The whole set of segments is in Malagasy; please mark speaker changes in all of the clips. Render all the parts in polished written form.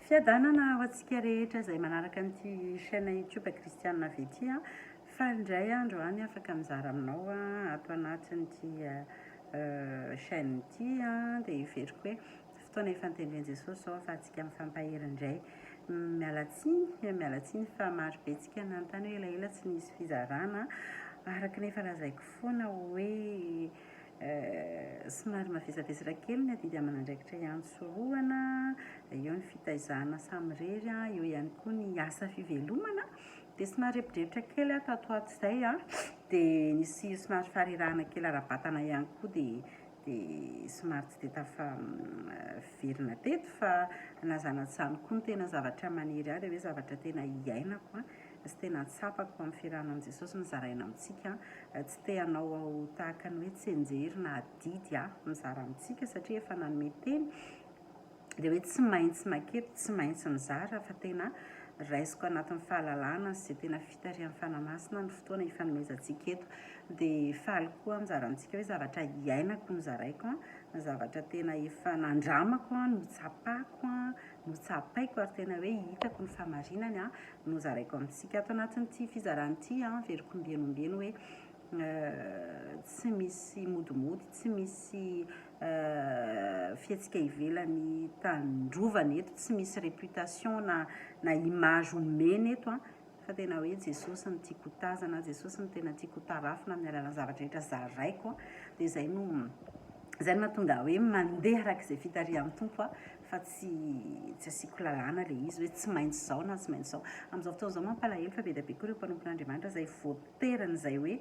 Speaker 1: Fiadanana ho antsika rehetra izay manaraka an'ity chaîne YouTube Kristiana Vety fa indray andro any afaka mizara aminao ato anatin'ity chaîne ity dia iveriko hoe fotoana ifantendren'i Jesosy zao fa antsika mifampahery indray. Mialatsiny fa maro be antsika nanontany hoe elaela tsy nisy fizarana araka nefa lazaiko foana hoe somary mavesabesatra kely ny adidy aman'andraikitra ihany soroana, eo ny fitaizana samirery eo ihany koa ny asa fivelomana dia somary epidraritra kely tatoato izay dia nisy somary faharirahana kely ara-batana ihany koa dia somary tsy dia tafaverina teto fa nazanatsany koa ny tena zavatra maniry ary hoe zavatra tena iainako sy tena tsapako amin'ny fiarahana amin'i Jesosy mizaraina amintsika tsy te hanao tahaka ny hoe tsy enjery na adidy mizara amintsika satria efa nanome teny dia hoe tsy maintsy maketo tsy maintsy mizara fa tena raisiko anatin'ny fahalalana sy tena fitarian'ny fanamasina ny fotoana ifanomezantsika eto dia faly koa mizara amintsika hoe zavatra iainako nozaraiko zavatra tena efa nandramako no tsapako no tsapaiko ary tena hoe hitako ny famarinany nozaraiko amintsika ato anatin'ity fizaran'ity veriko mbienombeno hoe tsy misy modimody tsy misy fiatsika ivelany tandrovana eto tsy misy réputation na image omeny eto fa tena hoe Jesosy no tiako tazana, Jesosy no tena tiako tarafina amin'ny alalan'ny zavatra rehetra zaraiko dia zay no mahatonga hoe mandeha arak'izay fitarian'ny tompo fa tsy asiako lalàna ilay izy hoe tsy maintsy izao na tsy maintsy izao. Amin'izao fotoana izao mampalahelo fa be dia be koa ireo mpanompon'Andriamanitra izay voateran'izay hoe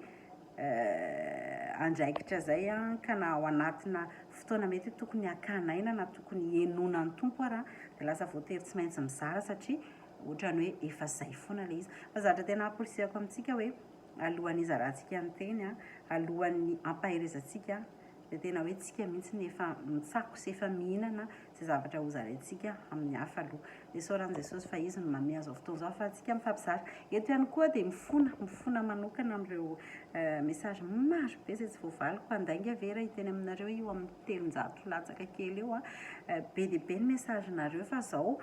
Speaker 1: andraikitra izay ka na ao anatina fotoana mety tokony hakanaina na tokony henonan'ny tompo ary dia lasa voatery tsy maintsy mizara satria ohatrany hoe efa izay foana ilay izy. Fa zavatra tena amporisihako amintsika hoe alohan'ny izarantsika ny teny alohan'ny ampaherezantsika dia tena hoe tsika mihitsy ny efa mitsako sy efa mihinana izay zavatra hozaraintsika amin'ny hafa aloha. Dia saoran'i Jesosy fa izy no manome an'izao fotoana izao fa antsika mifampizara. Eto ihany koa dia mifona manokana amin'ireo message maro be izay tsy voavaliko handainga vera hiteny aminareo io amin'ny 300 latsaka kely eo be dia be ny messagenareo fa izao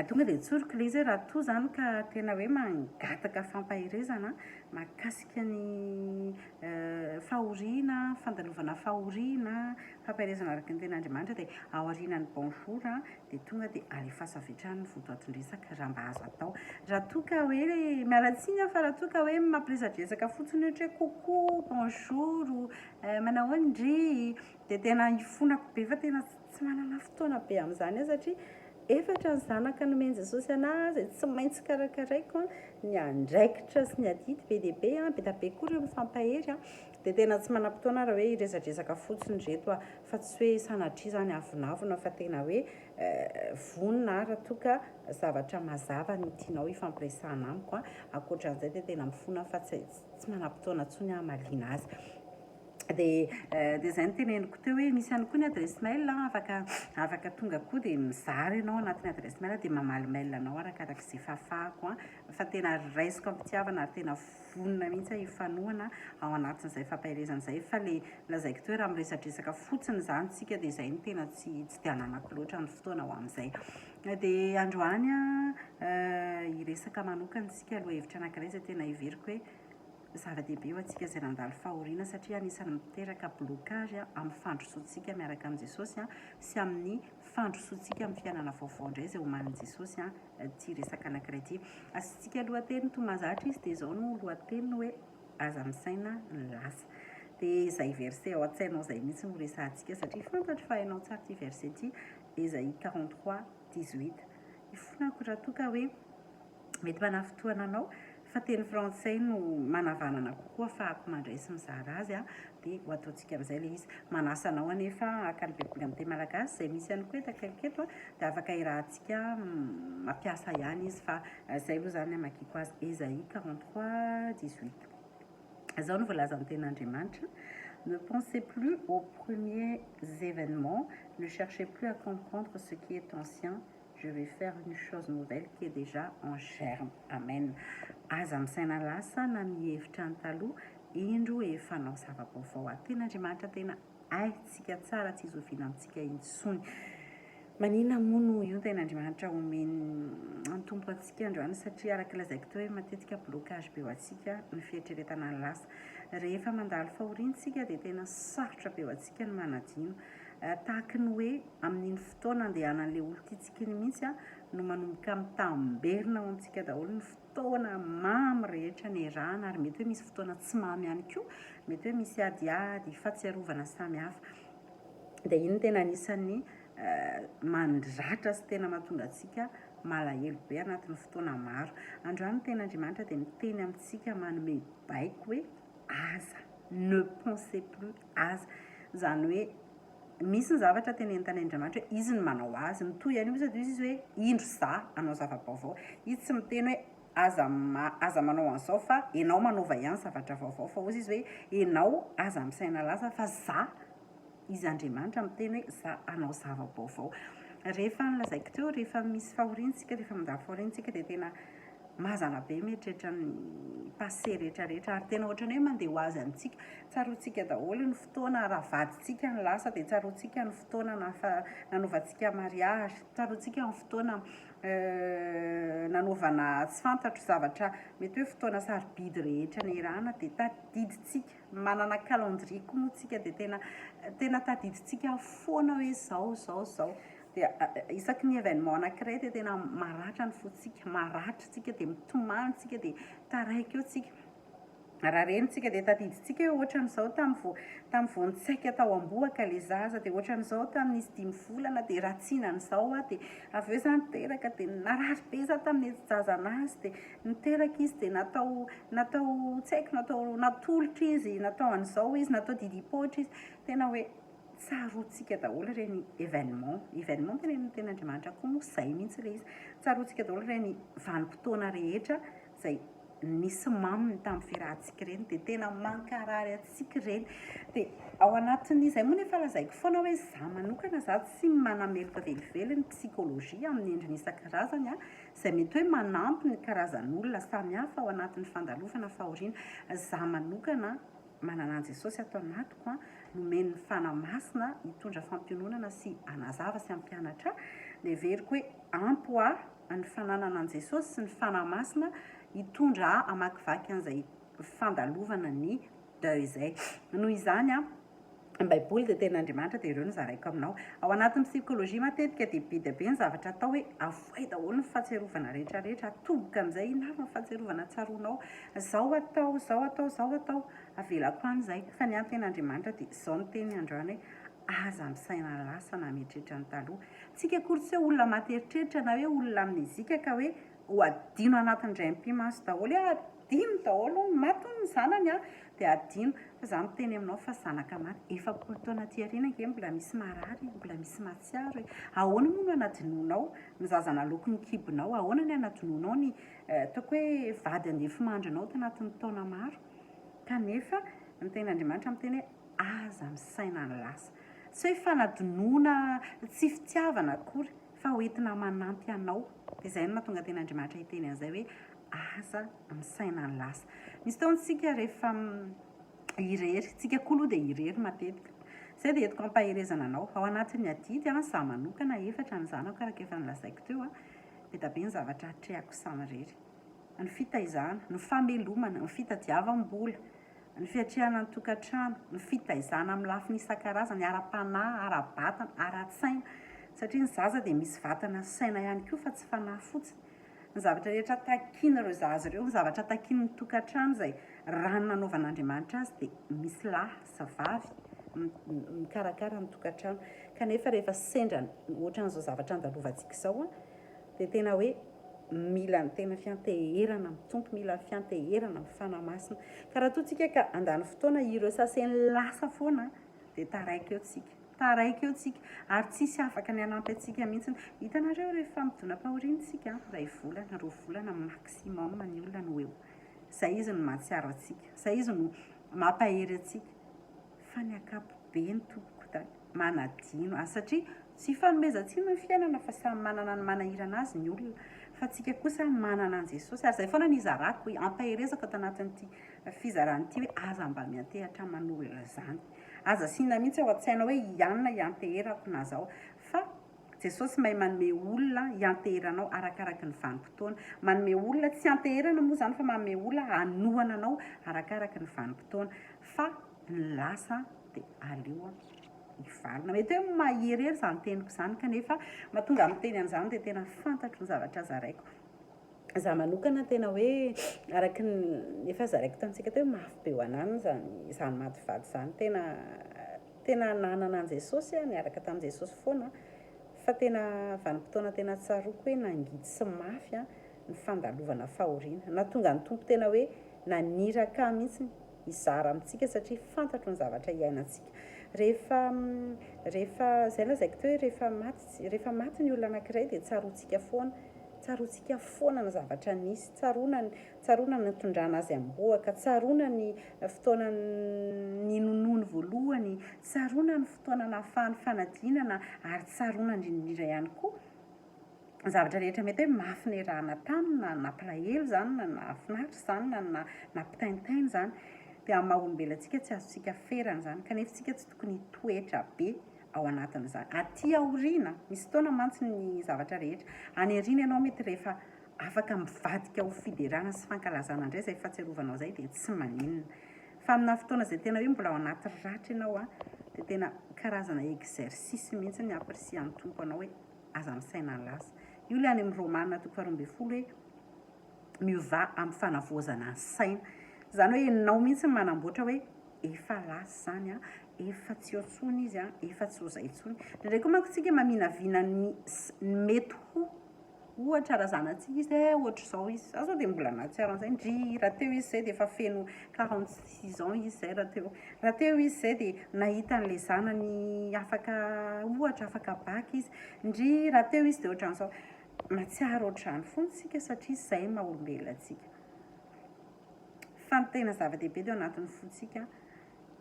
Speaker 1: tonga dia tsoriko ilay izy raha toa izany ka tena hoe mangataka fampaherezana mahakasika ny fahoriana, fandalovana fahoriana, fampaherezana araka ny ten'Andriamanitra dia ao aorianan'ny bonjour dia tonga dia alefasa avy hatrany ny votoatin-dresaka raha mba azo atao. Raha toa ka hoe mialatsiny fa raha toa ka hoe mampiresadresaka fotsiny ohatra hoe coucou, bonjour, manao indry dia tena hifonako be fa tena tsy manana fotoana be amin'izany satria efatra ny zanaka nomeny Jesosy anazy tsy maintsy karakaraiko ny andraikitra sy ny adidy be dia be be koa ireo mifampahery dia tena tsy manam-potoana raha hoe hiresadresaka fotsiny reto fa tsy hoe sanatria izany avinavina fa tena hoe vonona raha toa ka zavatra mazava ny tianao ifampiresahana amiko ankoatran'izay dia tena mifona fa tsy manam-potoana intsony hamaliana azy. Dia izay no teneniko teo hoe misy ihany koa ny adresse mail afaka tonga koa dia mizara ianao anatin'ny adresse mail dia mamaly mail anao arakarak'izay fafako fa tena raisiko ampitiavana ary tena vonona mihitsy hifanohana ao anatin'izay fampaherezana izay fa ilay lazaiko teo raha miresadresaka fotsiny izany tsika dia izay no tena tsy dia ananako loatra ny fotoana ho amin'izay. Dia androany hiresaka manokana isika aloha hevitra anankiray izay tena iveriko hoe zava-dehibe ho antsika izay nandalo fahoriana satria anisan'ny miteraka blocage amin'ny fandrosoantsika miaraka amin'i Jesosy sy amin'ny fandrosoantsika amin'ny fiainana vaovao indray izay homanin'i Jesosy ity resaka anankiray ity. Asintsika lohateny toa mahazatra izy dia izao no lohateny hoe aza misaina ny lasa. Dia izay verset ao an-tsainao izay mihitsy no resahantsika satria fantatro fa hainao tsara ity verset ity Ésaïe 43:18. Ifonako raha toa ka hoe mety manafotoana anao fa teny frantsay no manavanana kokoa ahafahako mandray sy mizara azy dia ho ataontsika amin'izay ilay izy. Manasa anao anefa haka ny beboly amin'ny teny malagasy izay misy ihany koa eto dia afaka irahantsika mampiasa ihany izy fa izay aloha izany hamakiko azy Ésaïe 43:18. Izao no voalazan'ny ten'Andriamanitra. Ne pensez plus aux premiers événements, ne cherchez plus à comprendre ce qui est ancien. Je vais faire une chose nouvelle qui est déjà en germe. Amen. Aza misaina lasa na mihevitra ny taloha indro efa nao zava-baovao. Ten'Andriamanitra tena haintsika tsara tsy izoviana amintsika intsony. manina mono io tenandriamanitra omeny antompo antsika androany satria araka lazaiko teo hoe matetika blocage be ho antsika ny fieritreretana ny lasa rehefa mandalo fahoriantsika dia tena sarotra be ho antsika ny manadino tahaka ny hoe amin'iny fotoana andehanan'ilay olo-titsika iny mihitsy no manomboka mitamberina ao amintsika daholo ny fotoana mamy rehetra ny rana ary mety hoe misy fotoana tsy mamy ihany koa mety hoe misy adiady fahatsiarovana samihafa dia iny tena anisan'ny mandratra sy tena mahatonga antsika malahelo be anatin'ny fotoana maro androany tenandriamanitra dia miteny amintsika manome baiko hoe aza ne pensez plus aza zany hoe misy ny zavatra tena entan'andriamanitra hoe izy ny manao azy ny toy ihany io sady izy hoe indro za anao zava-baovao izy tsy miteny hoe aza manao an'izao fa enao manaova ihany zavatra vaovao fa ozy izy hoe enao aza misaina lasa fa za izy Andriamanitra miteny hoe za anao zava-baovao rehefa nilazaiko teo rehefa misy fahoriantsika rehefa mandalo fahoriantsika dia tena mazana be mieritreritra ny passé rehetrarehetra ary tena ohatrany hoe mandeha ho azy antsika tsaroantsika daholo ny fotoana raha vadintsika ny lasa dia tsaroantsika ny fotoana nanaovantsika mariage tsaroantsika ny fotoana nanaovana tsy fantatro zavatra mety hoe fotoana sarobidy rehetra ny rana dia tadiditsika manana calendrier koa moa tsika dia tena tadiditsika foana hoe zao dia isaky ny événement anankiray dia tena maratra ny fotsika maratra tsika dia mitomany tsika dia taraiky eo tsika raha renitsika dia tadiditsika hoe ohatran'izao tamin'ny voantsaika tao amboaka ilay zaza dia ohatran'izao tamin'izy 5 volana dia ratsinan'izao dia avy eo za niteraka dia narary be za tamin'ny jazanazy dia niteraka izy dia natao tsy haiko natolotra izy natao an'izao izy natao didipoitra izy tena hoe tsaroantsika daholo ireny événement tenandriamanitra koa moa izay mihitsy ilay izy tsaroantsika daholo ireny vanim-potoana rehetra izay nisy maminy tamin'ny fiarahantsika ireny dia tena mankarary antsika ireny dia ao anatin'izay moa nefa lazaiko foana hoe za manokana za tsy manameloka velively ny psikôlôjia amin'ny endriny isan-karazany izay mety hoe manampy ny karazan'olona samihafa ao anatin'ny fandalovana fahoriana za manokana manana an'i Jesosy atao anatiko nomeny ny fanamasina hitondra fampiononana sy anazava sy ampianatra dia veriko hoe ampy ny fananana an'i Jesosy sy ny fanamasina hitondra amakivaky an'izay fandalovana ny deuil izay noho izany ny baiboly dia ten'Andriamanitra dia ireo no zaraiko aminao ao anatin'ny psikôlôjia matetika dia be dia be ny zavatra atao hoe avoay daholo ny fahatsiarovana rehetrarehetra atoboka amin'izay inavy ny fahatsiarovana tsaronao zao atao avelako an'izay fa ny ten'Andriamanitra dia izao ny teny androany hoe aza misaina lasa na mieritreritra ny taloha tsika akory tsy hoe olona materitreritra na hoe olona amnezika ka hoe ho adino anatin'ny raim-pimaso daholo adino daholo maty ny zanany dia adino fa za miteny aminao fa zanaka maty efapolo taona aty aoriana ke mbola misy marary mbola misy matsiaro hoe ahoana moa no anadinonao ny zazana loko ny kibonao ahoana ny anadinonao ny ataoko hoe vady andefimandrinao tanatin'ny taona maro kanefa ny ten'Andriamanitra miteny hoe aza misaina ny lasa tsy hoe fanadinoana tsy fitiavana akory fa hoentina manampy anao dia izay no mahatonga ten'Andriamanitra hiteny an'izay hoe aza misaina ny lasa misy taontsika rehefa irery tsika koa aloha dia irery matetika izay dia entiko ampahirezana anao ao anatin'ny adidy za manokana efatra ny zanako araka efa nilazaiko teo be da be ny zavatra atrehako samirery ny fitaizana ny famelomana ny fitadiavam-bola ny fiatrehana ny tokantrano ny fitaizana amin'ny lafiny isan-karazany ara-panahy ara-batana ara-tsaina satria ny zaza dia misy vatana saina ihany koa fa tsy fanahy fotsiny ny zavatra rehetra takiana ireo zaza ireo ny zavatra takiany ny tokantrano izay raha ny nanaovan'Andriamanitra azy dia misy lahy sy vavy mikarakara ny tokantrano kanefa rehefa sendra ohatran'izao zavatra andalovantsika izao dia tena hoe mila ny tena fianteherana amin'ny tompo mila ny fianteherana amin'ny fanamasina ka raha toa ka andany fotoana ireo sasen'ny lasa foana dia taraiky eo tsika ary tsisy afaka ny anampy antsika mihitsy hitanareo rehefa midona-pahoriantsika ray volana 2 volana maximum ny olona no eo izay izy no mahatsiaro antsika izay izy no mampahery antsika fa ny akapobe ny tompoko tany manadino satria tsy fanomezantsika ny fiainana fa samy manana ny manahirana azy ny olona fa tsika kosa manana an' Jesosy ary izay foana ny zarako ampaherezako tanatin'ity fizaran'ity hoe aza mba miantehatra manolona izany aza sina mihitsy ao an-tsaina hoe ianona ianteherako na zao fa jesosy mahay manome olona hianteheranao arakaraka ny vanim-potoana manome olona tsy anteherana moa zany fa manome olona hanohana anao arakaraka ny vanim-potoana fa ny lasa dia aleo ivalona mety hoe maherihery zany teniko zany kanefa mahatonga amin'ny teny an'izany dia tena fantatro ny zavatra zaraiko za manokana tena hoe araka ny efa zaraiko tamintsika teo hoe mafy be ho anany zany matyvady zany tena nanana an' Jesosy niaraka tamin'i Jesosy foana fa tena vanim-potoana tena tsaroako hoe nangidy sy mafy ny fandalovana fahoriana nahatonga ny tompo tena hoe naniraka mihitsy izara amintsika satria fantatro ny zavatra iainantsika rehefa zay lazaiko teo hoe rehefa maty ny olona anankiray dia tsaroantsika foana ny zavatra nisy tsaroana ny tondrana azy amboaka tsaroana ny fotoana ny nonony voalohany tsaroana ny fotoana nahafahany fanadinana ary tsaroana indrindrindra ihany koa ny zavatra rehetra mety hoe mafy ny rahana tamina na nampalahelo zany na nafinaritra zany na nampitaintainy zany dia amin'ny maha-olombelantsika tsy azontsika ferana zany kanefa tsika tsy tokony toetra be ao anatin'izany aty aoriana misy fotoana mantsy ny zavatra rehetra any ariana ianao mety rehefa afaka mivadika ho fiderana sy fankalazana indray zay fahatsiarovanao zay dia tsy maninona fa amina fotoana zay tena hoe mbola ao anaty ratra ianao dia tena karazana exercice mihitsy ny apresian'ny tompo anao hoe aza misaina ny lasa io le any amin'ny Romanina 12 hoe miova amin'ny fanavoazana ny saina zany hoe enao mihitsy manamboatra hoe efa lasa zany efa tsy otsony izy efa tsy ozaitsony ndraindray koa manko tsika maminavina ny mety ho ohatra razanatsika izy ohatra izao izy zao dia mbola nahatsiaro an'izay ndry raha teo izy zay dia efa feno 46 ans izy zay raha teo izy zay dia nahita an'ilay zanany afaka ohatra afaka baky izy ndry raha teo izy dia ohatran'izao mahatsiaro ohatrany foana tsika satria izay maha-olombelantsika fa ny tena zava-dehibe teo anatin'ny fontsika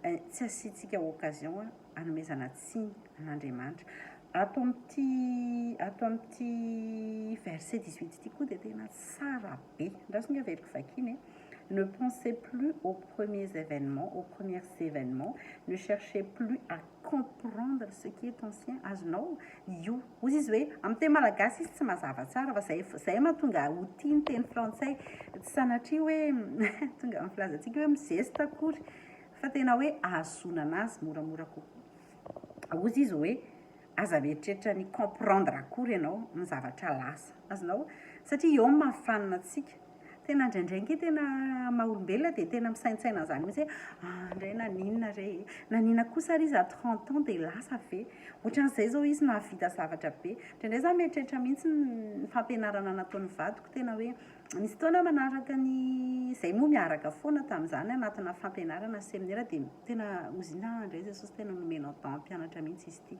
Speaker 1: tsy asiantsika occasion hanomezana tsiny an'Andriamanitra ato amin'ity verset 18 ity koa dia tena tsara be ndrasonga veriko vakiny ne pensez plus aux premiers événements ne cherchez plus à comprendre ce qui est ancien azonao io ozy izy hoe amin'ny teny malagasy izy tsy mazava tsara fa zay mahatonga ho tia ny teny frantsay tsy sanatria hoe tonga amin'ny filazantsika hoe mizesta akory fa tena hoe ahazona anazy moramora kokoa ozy izy hoe aza mieritreritra ny comprendre akory ianao ny zavatra lasa azonao satria eo mahafanina antsika tena indraindray tena maha-olombelona dia tena misaintsaina zany mihitsy hoe indray nanina kosa ary izy à 30 ans dia lasa ve ohatran'izay zao izy nahavita zavatra be indraindray za mieritreritra mihitsy ny fampianarana nataon'ny vadiko tena hoe nisy fotoana manaraka ny izay moa miaraka foana tamin'izany anatina fampianarana séminaire dia tena ozina indray Jesosy tena nomenao temps mpianatra mihitsy izy ity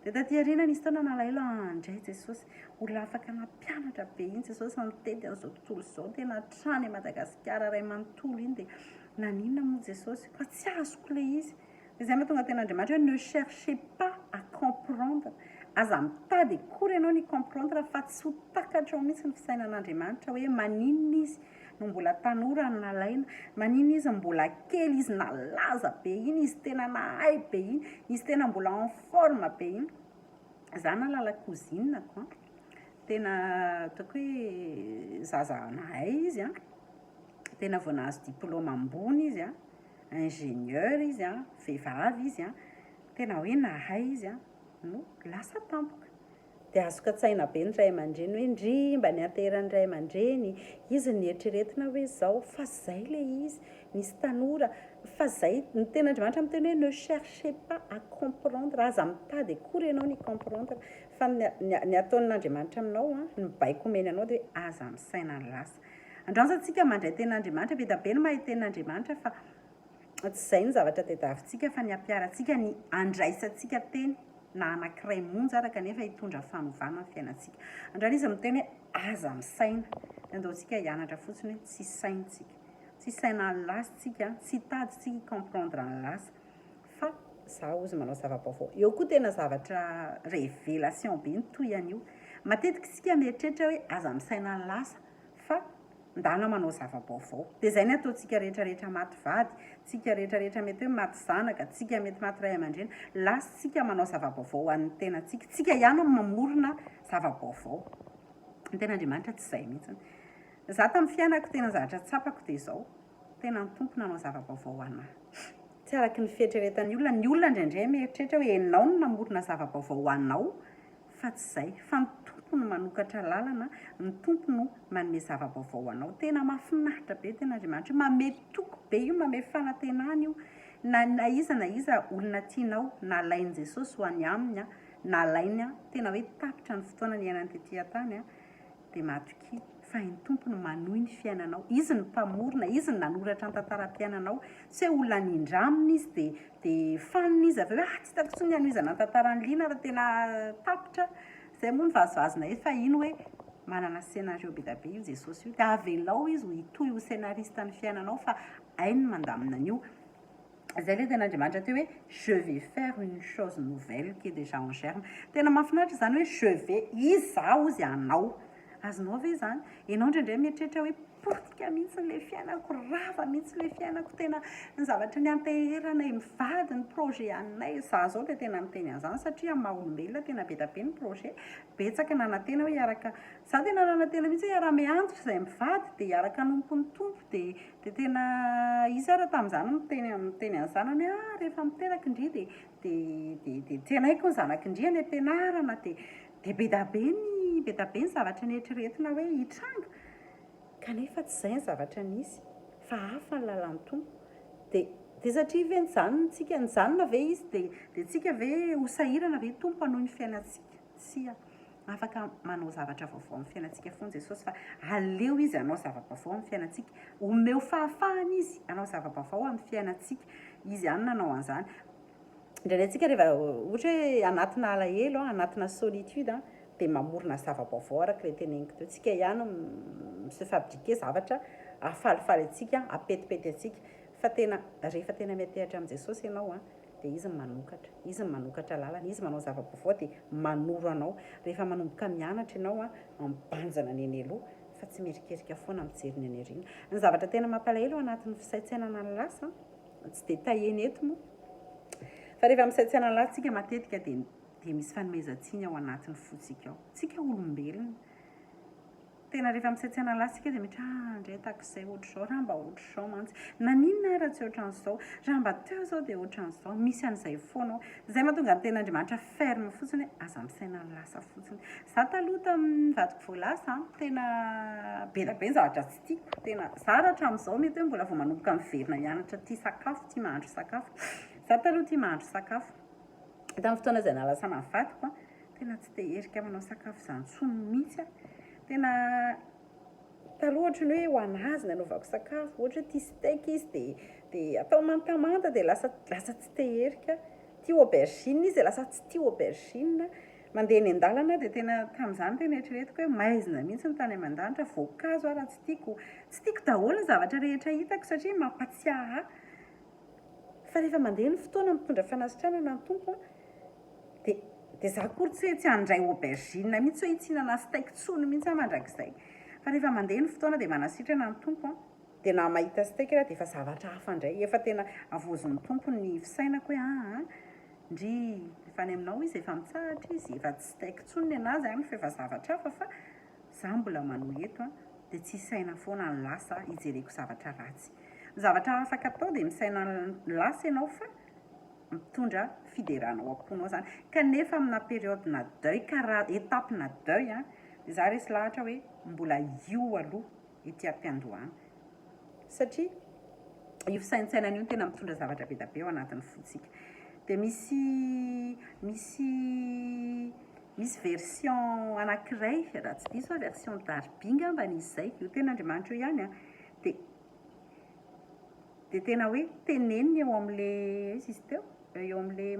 Speaker 1: dia taty aoriana nisy fotoana nalahelo indray Jesosy olona afaka nampianatra be iny Jesosy nitety an'izao tontolo izao tena trany Madagasikara ray manontolo iny dia naninona moa Jesosy fa tsy azoko ilay izy dia zay mahatonga tena Andriamanitra hoe ne cherchez pas à comprendre aza mitady akory ianao ny comprendre fa tsy ho takatra ao mihitsy ny fisainan'Andriamanitra hoe maninona izy no mbola tanora ny nalaina maninona izy mbola kely izy nalaza be iny izy tena nahay be iny izy tena mbola en forme be iny za nalala kozinako tena ataoko hoe zaza nahay izy tena vao nahazo diplôme ambony izy ingénieur izy vehivavy izy tena hoe nahay izy no lasa tampoka dia azoka tsaina be ny ray aman-dreny hoe ndry mba nianteran'ny ray aman-dreny izy nieritreretina hoe zao fa zay le izy nisy tanora fa zay ny tena Andriamanitra miteny hoe ne cherchez pas à comprendre aza mitady akory ianao ny comprendre fa ny ataon'Andriamanitra aminao ny baiko omeny anao dia hoe aza misaina ny lasa androantsika mandray ten'Andriamanitra be da be ny mahay ten'Andriamanitra fa tsy izay ny zavatra tadiavintsika fa ny ampiarantsika ny andraisantsika teny na anankiray monja araka nefa hitondra fanovana ny fiainantsika andrany izy miteny hoe aza misaina andaontsika hianatra fotsiny hoe tsy saintsika tsy saina ny lasantsika tsy taditsika comprendre ny lasa fa za ozy manao zava-baovao eo koa tena zavatra révélation be ny toy an'io matetika isika mieritreritra hoe aza misaina ny lasa fa ndana manao zava-baovao dia izay ny ataontsika rehetrarehetra maty vady, tsika rehetrarehetra mety hoe maty zanaka, tsika mety maty ray aman-dreny, lasitsika manao zava-baovao an'ny tenantsika, tsika ihany mamorona zava-baovao. Ny ten'Andriamanitra tsy izay mihitsiny. Za tamin'ny fiainako tena zavatra tsapako dia izao, tena ny tompo nanao zava-baovao anahy. Tsy araky ny fieritreretan'ny olona indraindray mieritreritra hoe ianao no namorona zava-baovao anao, fa tsy izay, fa ny tompo no manokatra lalana, ny tompo no manome zava-baovao anao. Tena mahafinaritra be ten'Andriamanitra, manome toko be io, manome fanantenana io, na iza olona tianao, na alain'i Jesosy ho any aminy, na alainy tena hoe tapitra ny fotoana ny iainany tetỳ tany, dia matoki fa ny tompo no manohy ny fiainanao. Izy ny mpamorona, izy ny nanoratra ny tantaram-piainanao. Tsy hoe olona nindramina izy dia fanina izy avy hoe tsy hitako intsony ny hanohizana ny tantarany liana raha tena tapitra. Izay moa ny vazovazona izy, fa iny hoe manana scénario be da be io Jesosy io, dia avelao izy ho hitohy ho scénariste ny fiainanao, fa hainy mandamina an'io. Izay le ten'Andriamanitra teo hoe je vais faire une chose nouvelle qui est déjà en germe. Tena mahafinaritra izany hoe je vais, izaho izy anao. Azonao ve izany? Ianao indraindray mieritreritra hoe potika mihitsy le fiainako, rava mihitsy le fiainako, tena ny zavatra ny anteheranay, mivady ny projet anay. Za zao dia tena miteny an'izany satria amin'ny maha-olombelona tena be da be ny projet. Betsaka nanantena hoe hiaraka, za tena nanantena mihitsy hoe hiara-miantotra izay mivady dia hiaraka hanompo ny tompo, dia tena izy ara tamin'izany miteny an'ny zanany hoe rehefa miteraka indri dia tena haiko ny zanak'indri any am-pianarana, dia be da be ny zavatra ny eritreretina hoe hitranga. Kanefa tsy izay ny zavatra nisy, fa hafa ny lalan'ny tompo. Dia satria ve nijanontsika, nijanona ve izy dia tsika ve ho sahirana ve tompo hanohy ny fiainantsika? Tsia, afaka manao zavatra vaovao amin'ny fiainantsika foana Jesosy, fa aleo izy hanao zava-baovao amin'ny fiainantsika, omeo fahafahana izy hanao zava-baovao amin'ny fiainantsika. Izy ihany nanao an'izany. Indraindray tsika rehefa ohatra hoe anatina alahelo, anatina solitude, dia mamorona zava-baovao araka ilay teneniko teo. Tsika ihany se fabriquer zavatra, afalifaly antsika, apetipety antsika. Fa tena rehefa tena miantehatra amin'ny Jesosy ianao, dia izy ny manokatra lalana, izy manao zava-baovao dia manoro anao. Rehefa manomboka mianatra ianao, mambanjana ny eny aloha, fa tsy mierikerika foana mijery ny eny aoriana. Ny zavatra tena mampalahelo anatin'ny fisaintsainana ny lasa, tsy dia taheny eto moa, fa rehefa misaintsaina ny lasa tsika matetika dia misy fanomezan-tsiny ao anatin'ny fotsika ao. Tsika olombelona. Tena rehefa misaintsaina ny lasa tsika dia mety indray takizay ohatr'izao, raha mba ohatr'izao mantsy. Naninona raha tsy ohatran'izao? Raha mba teo izao dia ohatran'izao. Misy an'izay foana ao. Izay mahatonga ny ten'Andriamanitra ferme fotsiny hoe aza misaina ny lasa fotsiny. Za taloha tamin'ny vadiko vao lasa, tena be da be ny zavatra tsy tiako. Tena za raha hatramin'izao mety hoe mbola vao manomboka miverina mianatra tia sakafo, tia mahandro sakafo. Za taloha tia mahandro sakafo. Tamin'ny fotoana izay nalasana ny vadiko, tena tsy teherika manao sakafo izany intsony mihitsy. Tena taloha ohatra ny hoe ho anazy nanaovako sakafo, ohatra hoe tia steak izy dia atao mantamanta dia lasa tsy teherika. Tia aubergine izy dia lasa tsy tia aubergine. Mandeha eny an-dalana dia tena tamin'izany tena eritreretiko hoe maizina mihitsy ny tany aman-danitra, voankazo raha tsy tiako daholo ny zavatra rehetra hitako satria mampatsiahy ahy. Fa rehefa mandeha ny fotoana mitondra fanasitranana ny tompo, dia za kory tsy handray aubergine mihitsy hoe hitsinana steak tsony mihitsy mandrakizay. Fa rehefa mandeha ny fotoana dia manasitrana ny tompo, dia na mahita steak raha dia efa zavatra hafa indray. Efa tena avozin'ny tompo ny fisainako hoe ndry efa any aminao izy efa mitsahatra izy, efa tsy steak tsony ny anazy fa efa zavatra hafa, fa za mbola manohy eto dia tsy saina foana ny lasa hijereko zavatra ratsy. Zavatra afaka atao dia misaina ny lasa ianao fa mitondra fiderana ao am-ponao izany. Kanefa amina période-na deuil, karaha étape-na deuil, dia za resy lahatra hoe mbola io aloha ety am-piandohana. Satria io fisaintsainana io tena mitondra zavatra be da be ao anatin'ny fotsika. Dia misy version anankiray, raha tsy diso version Darbinga mba nisy izay, io tena Andriamanitra io ihany, dia tena hoe teneniny eo amin'ilay izy teo, eo amin'ilay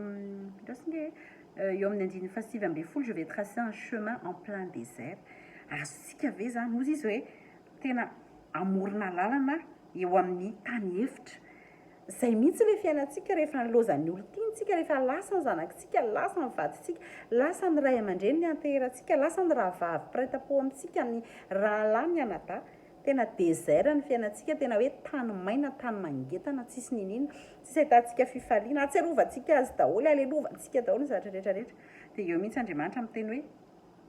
Speaker 1: eo amin'ny 9:20, je vais tracer un chemin en plein désert. Azontsika ve izany hozy izy hoe tena amorona lalana eo amin'ny tany efitra. Izay mihitsy ilay fiainantsika rehefa nilozan'ny olon-tiantsika, rehefa lasa ny zanakitsika, lasa ny vadintsika, lasa ny ray aman-dreny ny anteherantsika, lasa ny rahavavy mpiray-tam-po amintsika, ny rahalahy ny anadahy, tena désert ny fiainantsika, tena hoe tany maina, tany mangetana, tsisy ninina, tsisy ahitantsika fifaliana, atsiarovantsika azy daholo, alelovantsika daholo ny zavatra rehetrarehetra. Dia eo mihitsy Andriamanitra miteny hoe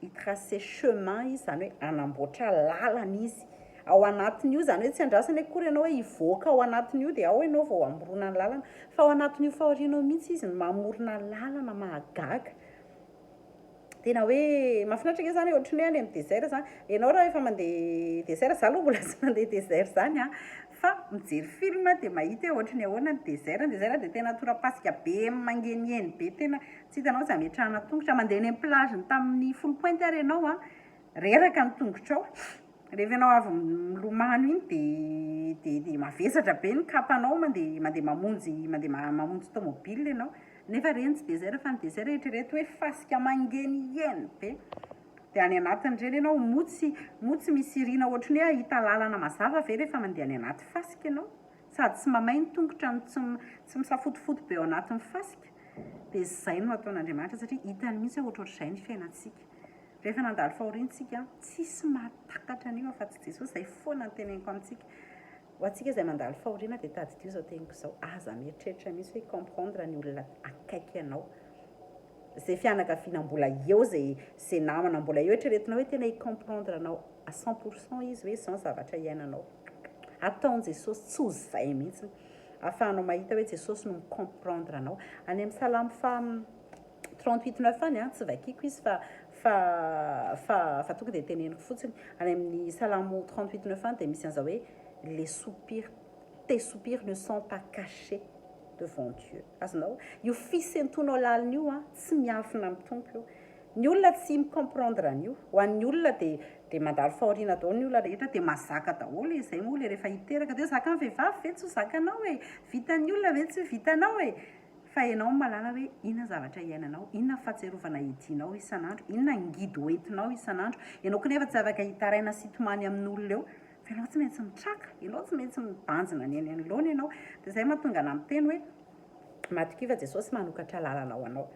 Speaker 1: hitracer chemin izy, zany hoe anamboatra lalana izy ao anatin'io, zany hoe tsy andrasany akory ianao hoe hivoaka ao anatin'io dia ao ianao vao amorona ny lalana, fa ao anatin'io fahorianao mihitsy izy mamorona lalana mahagaga. Tena hoe mahafinaritra ke zany ohatra ny hoe any amin'ny désert zany, ianao raha efa mandeha désert, za aloha mbola tsy mandeha désert zany a, fa mijery film dia mahita hoe ohatra ny ahoana ny désert dia tena tora-pasika be mangenieny be, tena tsy hitanao tsy ametrahana tongotra, mandeha ny plage tamin'ny folo pointy ary ianao a, reraka ny tongotrao, rehefa ianao avy milomano iny dia mavesatra be ny kapanao, mandeha mamonjy tomobile ianao. Nefa reny tsy désert fa ny désert rehetrarehetra hoe fasika mangenieny be. Dia any anatin'ireny ianao motsy misy irina ohatra ny hoe ahita lalana mazava ve rehefa mandeha any anaty fasika ianao, sady tsy mamay ny tongotra, tsy misafotofoto be ao anatin'ny fasika. Dia izay no ataon'Andriamanitra satria hitany mihitsy ohatrohatr'izay ny fiainantsika. Rehefa nandalo fahoriantsika tsisy mahatakatra an'io afa-tsy Jesosy, izay foana ny teneniko amintsika. Ho antsika izay mandalo fahoriana dia tadidio izao teniko izao, aza mieritreritra mihitsy hoe comprendre ny olona akaiky ianao, izay fianakaviana mbola eo, izay namana mbola eo, eritreretinao hoe tena hicomprendre anao à 100% izy hoe izao zavatra iainanao. Ataon' Jesosy tsy ho zay mihitsy, ahafahanao mahita hoe Jesosy no micomprendre anao. Any amin'ny Salamo 38:9 any a, tsy vakiako izy fa tonga dia teneniko fotsiny. Any amin'ny Salamo 38:9 dia misy an'izao hoe tes soupirs ne sont pas cachés devant Dieu. Azonao, io fisentonao lalina io a, tsy miafina amin'ny tompo io. Ny olona tsy micomprendre an'io, ho an'ny olona dia mandalo fahoriana daholo ny olona rehetra, dia mazaka daholo izay moa ilay rehefa hiteraka, dia zaka ny vehivavy ve tsy ho zakanao e, vitan'ny olona ve tsy ho vitanao e. Fa ianao mahalala hoe inona zavatra iainanao, inona fahatsiarovana edinao isan'andro, inona ngidy hoentinao isan'andro. Ianao konefa tsy afaka hitaraina sitomany amin'olona eo, fa ianao tsy maintsy mitraka, ianao tsy maintsy mibanjina ny any anoloana ianao. Dia izay mahatonga ana miteny hoe matokiva Jesosy manokatra lalana ho anao.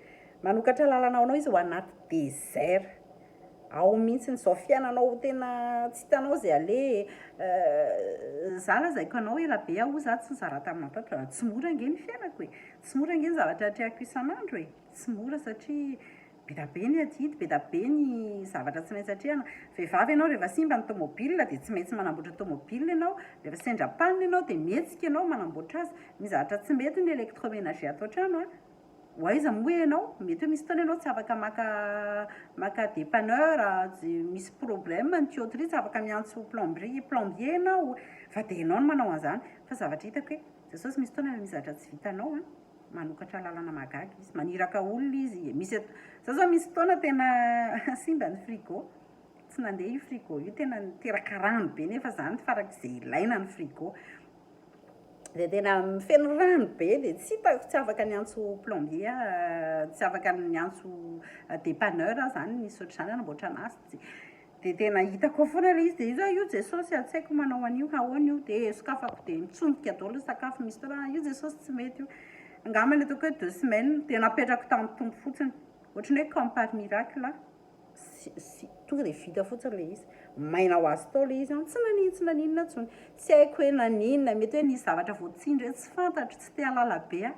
Speaker 1: Manokatra lalana ho anao izy ho anaty désert. Ao mihitsy n'izao fiainanao tena tsy hitanao izay ale, za lazaiko anao elabe aho za tsy nizara tamin'ny mampatra, tsy mora ange ny fiainako e, tsy mora ange ny zavatra atrehako isan'andro e, tsy mora satria be da be ny adidy, be da be ny zavatra tsy maintsy atrehana. Vehivavy ianao rehefa simba ny tomobile dia tsy maintsy manamboatra tomobile ianao, rehefa sendra panne ianao dia mihetsika ianao manamboatra azy. Ny zavatra tsy mety ny électroménager ato an-trano a, hoaiza moa ianao, mety hoe misy fotoana ianao tsy afaka maka dépanneur, misy problème ny tuyauterie, tsy afaka miantso plombier ianao, fa dia ianao no manao an'izany. Fa zavatra hitako hoe Jesosy misy fotoana misy zavatra tsy vitanao a, manokatra lalana mahagaga izy, maniraka olona izy. Za zao misy fotoana tena simba ny frigo, tsy nandeha io frigo io, tena niteraka rano be, nefa zany farak'izay ilaina ny frigo. Dia tena mifeno rano be, dia tsy afaka niantso plombier, tsy afaka niantso dépanneur zany, misy ohatr'izany anamboatra anazy. Dia tena hitako foana ilay izy, dia izy io Jesosy tsy haiko manao an'io, ahoana io, dia sokafako dia mitsonika daholo ny sakafo, misy fotoana io Jesosy tsy mety io. Angambany ataoko hoe 2 semaines dia napetrako tamin'ny tompo fotsiny, ohatrany hoe comme par miracle, tonga dia vita fotsiny ilay izy. Maina ho azy tao ilay izy, tsy naninona intsony, tsy haiko hoe naninona, mety hoe nisy zavatra voatsindry tsy fantatro, tsy te halala be a,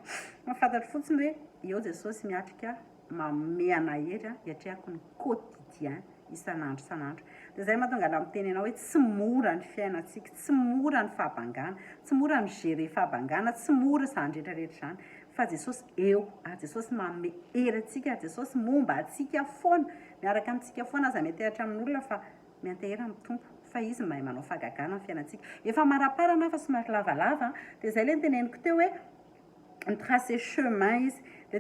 Speaker 1: mahafantatro fotsiny hoe eo Jesosy miatrika manome anay hery hiatrehako ny quotidien isan'andro. Dia izay mahatonga ana miteny ianao hoe tsy mora ny fiainantsika, tsy mora ny fahabangana, tsy mora ny gérer fahabangana, tsy mora izany rehetrarehetra izany, fa Jesosy eo, Jesosy manome hery antsika, Jesosy momba antsika foana, miaraka amintsika foana, aza miantehatra amin'olona fa miantehera amin'ny tompo, fa izy mahay manao fahagagana amin'ny fiainantsika. Efa maraparana fa somary lavalava, dia izay ilay teneniko teo hoe tracer chemin izy. Dia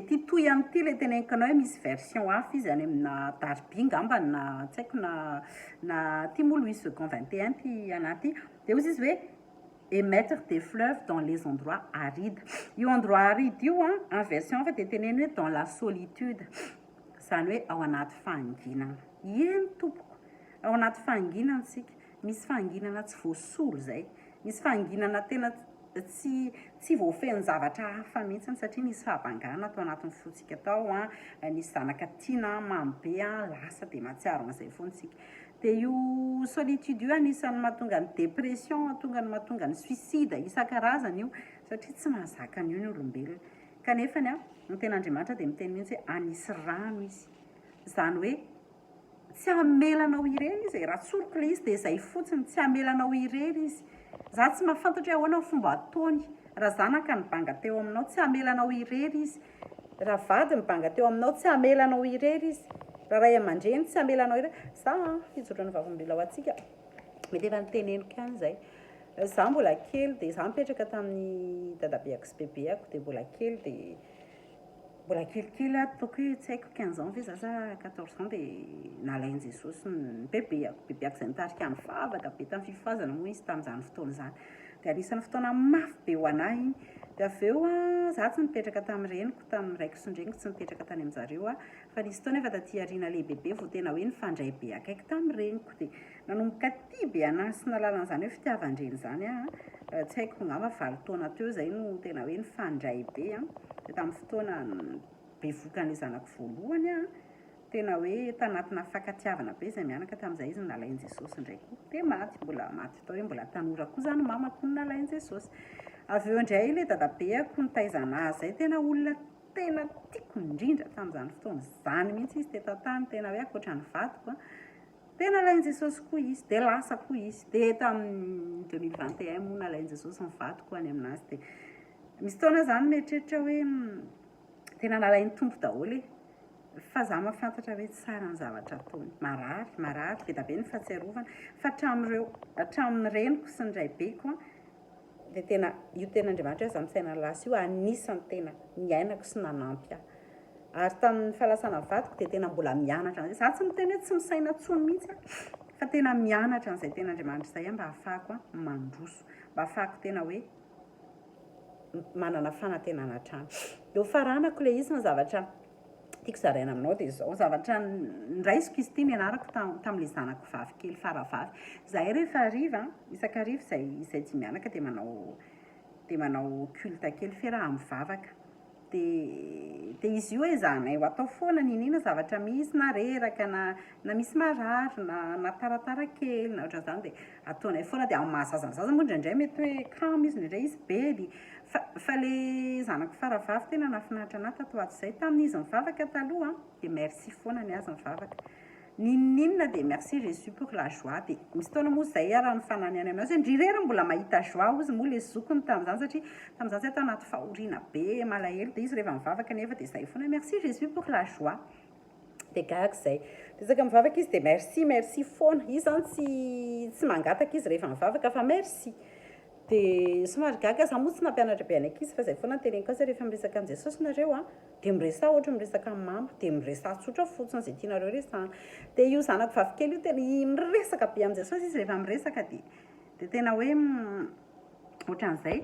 Speaker 1: ty toy amin'ity ilay teneniko anao hoe misy version hafa izy any amina Darby ngambany, na tsy haiko na Timo Louis Second 21 ty anaty, dia hozy izy hoe émettre des fleuves dans les endroits arides. Io endroit aride io en version hafa dia teneny hoe dans la solitude, izany hoe ao anaty fahanginana. Eny tompoko, ao anaty fahanginana isika, misy fahanginana tsy voasolo izay, misy fahanginana tena tsy voafeny zavatra hafa mihitsiny satria nisy fahabangana atao anatin'ny fotsika tao a nisy zanaka tiana mamy be a lasa dia mahatsiaro an'izay foantsika dia io solitude io anisan'ny mahatonga ny dépression mahatonga ny mahatonga ny suicide isan-karazany io satria tsy mahazaka an'io ny olombelona kanefany a ny ten'Andriamanitra dia miteny mihitsy hoe anisy rano izy izany hoe tsy hamelanao irery izy raha tsoriko ilay izy dia izay fotsiny tsy hamelanao irery izy za tsy mahafantatra hoe ahoana ny fomba ataony raha zanaka nibanga teo aminao tsy hamelanao irery izy raha vady nibanga teo aminao tsy hamelanao irery izy raha ray aman-dreny tsy hamelanao irery za fijotran'ny vavolombelona ho antsika mety efa niteneniko ihany izay za mbola kely dia za mipetraka tamin'ny dadabeako sy bebeako dia mbola kely dia mbola kelikely ataoko hoe tsy haiko 15 ans ve za sa 14 ans dia nalain'i Jesosy ny bebeako izay nitarika ny favaka be tamin'ny fifazana moa izy tamin'izany fotoana izany dia anisan'ny fotoana mafy be ho anahy iny dia avy eo za tsy nipetraka tamin'ny reniko tamin'ny raiko sy ny reniko tsy nipetraka tany amin'izareo fa nisy fotoana efa taty aoriana lehibe be vao tena hoe nifandray be akaiky tamin'ny reniko dia nanomboka tia be anahy sy nalalan'izany hoe fitiavan-dreny izany tsy haiko ngamba 9 taona teo izay no tena hoe nifandray be dia tamin'ny fotoana bevokan'ilay zanako voalohany tena hoe tanatina fankatiavana be izay mianaka tamin'izay izy nalain'i Jesosy indray koa dia maty mbola maty tao hoe mbola tanora koa izany mamako no nalain'i Jesosy avy eo indray ilay dadabeako nitaizana azy izay tena olona tena tiako indrindra tamin'izany fotoana izany mihitsy izy teto an-tany tena hoe ankoatra ny vadiko dia nalain'i Jesosy koa izy dia lasa koa izy dia tamin'ny 2021 moa nalain'i Jesosy ny vadiko any aminazy dia misy taona izany mieritreritra hoe tena nalain'ny tompo daholo fa za mahafantatra hoe tsara ny zavatra ataony marary be da be ny fahatsiarovana fa hatramin'ny reniko sy ny raibeko dia tena io ten'Andriamanitra hoe za misaina lasa io anisany tena niainako sy nanampy ary tamin'ny fahalasana vadiko dia tena mbola mianatra za tsy miteny hoe tsy misaina tsony mihitsy fa tena mianatra n'izay ten'Andriamanitra izay mba hahafahako mandroso mba hahafahako tena hoe manana fanantenana hatrany dia faranako ilay izy ny zavatra tiako zaraina aminao dia izao zavatra niraisiko izy ity nianarako tamin'ilay zanako vavy kely faravavy zahay rehefa hariva isan-kariva izay tsy mianaka dia manao culte kely fiaraha-mivavaka dia izy io hoe zanay ho atao foana ninina zavatra misy na reraka na misy marary na taratara kely na ohatran'izany dia ataonay foana dia amin'ny mahazazazaza moa indraindray mety hoe kamo izy indraindray izy bely fa ilay zanako faravavy tena nafinaritra anahy tato ato izay tamin'izy mivavaka taloha dia merci foana ny azy mivavaka ninina dia merci Jésus pour la joie dia misy taona moa izay raha ny fanany any aminazy hoe ndrirera mbola mahita joie izy moa ilay zokony tamin'izany satria tamin'izany tsy atao anaty fahoriana be malahelo dia izy rehefa mivavaka nefa dia izay foana merci Jésus pour la joie dia gahaka izay dia saka mivavaka izy dia merci foana izy zany tsy mangataka izy rehefa mivavaka fa merci dia somary gaga za moa tsy nampianatra be anay izy fa izay foana teneniko azy rehefa miresaka amin'ny Jesosy nareo dia miresa ohatra miresaka amin'ny mamo dia miresa tsotra fotsiny izay tianareo resahana dia io zanako vavikely io tena miresaka be amin'ny Jesosy izy rehefa miresaka dia tena hoe ohatran'izay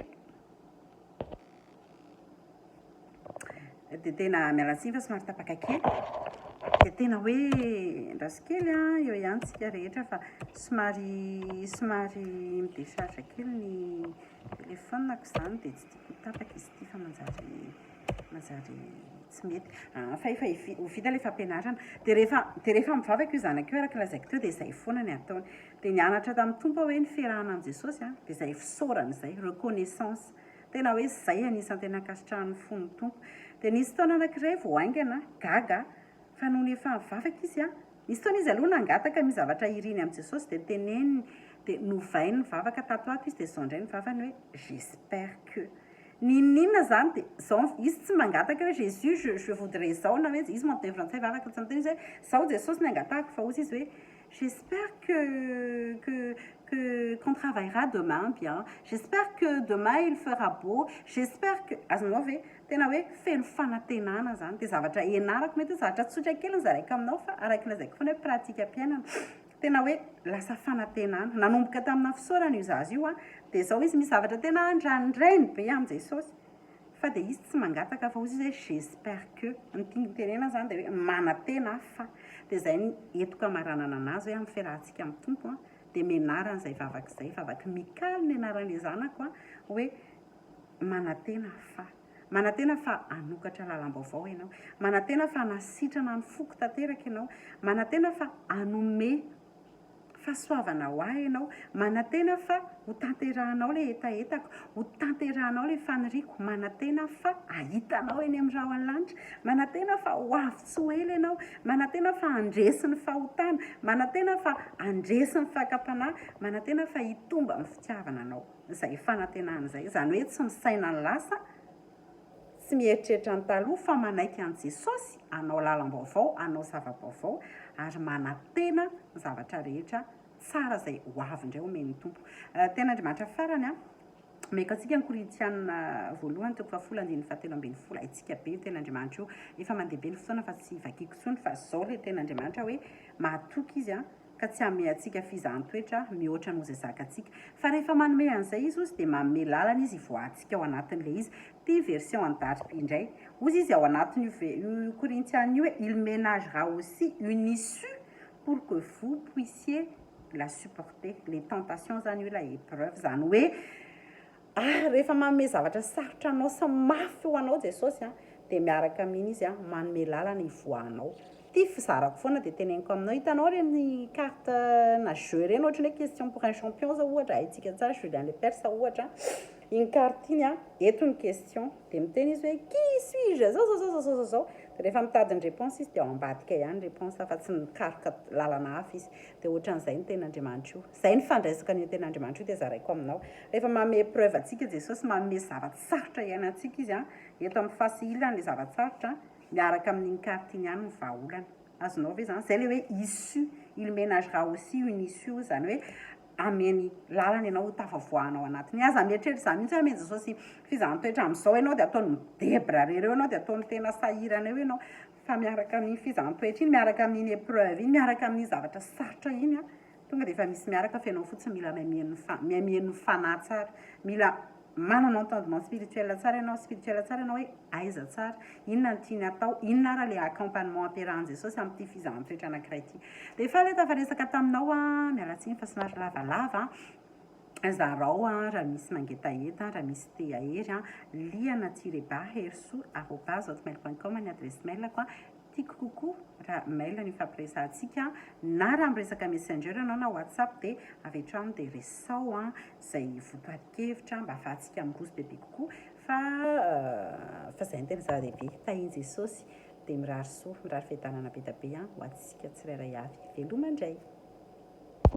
Speaker 1: dia tena mialatsiny fa somary tapaka kely dia tena hoe rasikely eo ihantsika rehetra fa somary midesaritra kely ny telefonako izany dia tsy tiako tapaka izy ity fa manjary tsy mety fa efa ho vita ilay fampianarana dia rehefa mivavaka io zanaka io araka lazaiko teo dia izay foana ny ataony dia nianatra tamin'ny tompo hoe ny fiarahana amin'ny Jesosy dia izay fisaorana izay reconnaissance tena hoe izay anisan'ny tena ankasitrahan'ny fon'ny tompo dia nisy taona anankiray vao aingana gaga fa noho ny efa mivavaka izy nisy taona izy aloha nangataka misy zavatra iriny amin'ny Jesosy dia teneniny dia novainy mivavaka tato ato izy dia izao indray nivavany hoe j'espère que ninina zany dia zao izy tsy mangataka hoe Jésus je voudrais zao na hoe izy monteny frantsay vavaka tsy miteny izy hoe zao Jesosy ny angatahako fa ozy izy hoe j'espère qu'on travaillera demain bien. J'espère que demain il fera beau. J'espère que azonao ve tena hoe feno fanantenana zany dia zavatra ianarako mety zavatra tsotra kely ny zaraiko aminao fa araka lazaiko foana hoe pratika ampiainana tena hoe lasa fanantenana nanomboka tamina fisaorana io zazy io dia zao izy misy zavatra tena andrandrainy be amin'ny Jesosy fa dia izy tsy mangataka fa ozy izy hoe j'espère que nytenena zany dia hoe manantena fa dia izay entiko amaranana anazy hoe amin'ny fiarahantsika amin'ny tompo dia mianarana izay vavaka izay vavaka mikaly ny anaran'ilay zanako hoe manantena fa anokatra lalam-baovao ianao, manantena fa anasitrana ny foko tanteraka ianao, manantena fa anome fahasoavana ho ahy ianao, manantena fa ho tanterahanao le etaetako, ho tanterahanao le faniriko, manantena fa ahitanao eny amin'ny rahona lanitra, manantena fa ho avy tsy ho ela ianao, manantena fa andresin'ny fahotana, manantena fa andresin'ny fakapanahy, manantena fa hitomba amin'ny fitiavana anao. Izay fanantenana izay, izany hoe tsy misaina ny lasa, tsy mieritreritra ny taloha fa manaiky an' Jesosy, anao lalam-baovao, anao zava-baovao, ary manantena ny zavatra rehetra tsara izay ho avy indray omen'ny tompo. Tena Andriamanitra farany a, meka antsika ny Korintiana voalohany toko fahafolo andininy fahatelo ambin'ny folo, haintsika be tena Andriamanitra io, efa mandeha be ny fotoana fa tsy vakiako intsony, fa izao le tena Andriamanitra hoe mahatoky izy a, ka tsy hanome antsika fizahan-toetra mihoatra noho izay zakantsika. Fa rehefa manome an'izay izy ozy dia manome lalana izy hivoahantsika ao anatin'ilay izy. Ity version an-daripy indray, ozy izy ao anatin'io Korintiana io hoe il ménagera aussi une issue pour que vous puissiez la supporter, les tentations zany io la épreuve, zany hoe rehefa manome zavatra sarotra anao sy mafy ho anao Jesosy a, dia miaraka amin'iny izy a manome lalana hivoahanao. Ty fizarako foana dia teneniko aminao, hitanao reny carte na jeu reny, ohatry hoe question pour un champion zao ohatra, haintsika tsara Julien Lepers ohatra, iny carte iny a, eto ny question dia miteny izy hoe qui suis-je zao, dia rehefa mitady ny réponse izy dia ao ambadika ihany réponse fa tsy mikaroka lalana hafa izy. Dia ohatran'izay ny ten'Andriamanitra io, izay ny fandraisaka ny ten'Andriamanitra io dia zaraiko aminao. Rehefa manome épreuve antsika Jesosy, manome zava-tsarotra iainantsika izy a, eto amin'ny fahasilany le zava-tsarotra, miaraka amin'iny carte iny ihany ny vahaolana. Azonao ve zany? Zay le hoe issue, il ménagera aussi une issue, zany hoe ameny lalana ianao ho tafavoahanao anatiny. Aza mieritreritra izany mihitsy hoe Jesosy fizahan-toetra amin'izao ianao dia ataony midebra rereo ianao, dia ataony tena sahirana eo ianao, fa miaraka amin'iny fizahan-toetra iny, miaraka amin'iny épreuve iny, miaraka amin'iny zavatra sarotra iny a, tonga dia efa misy miaraka fa ianao fotsiny mila miamian'ny fanahy tsara, mila manana entendement spirituel tsara ianao hoe aiza tsara, inona ny tiany atao, inona ara le accompagnement ampiarahan Jesosy amin'ity fizahan-toetra anankiray ity. Dia efa le tafaresaka taminao a, mialatsiny fa somary lavalava zarao a, raha misy mangetaheta, raha misy te ahery a, liana-hersou@hotmail.com ny adresse mailako a. Tiako kokoa raha mail ny fampiresantsika, na raha miresaka messenger ianao na WhatsApp dia avy hatrany dia resao a, izay votoatin-kevitra mba ahafahantsika miroso bebe kokoa, fa izay ny tena zava-dehibe, tahian Jesosy dia mirary soa, mirary fiadanana be da be ho antsika tsirairay avy. Veloma indray.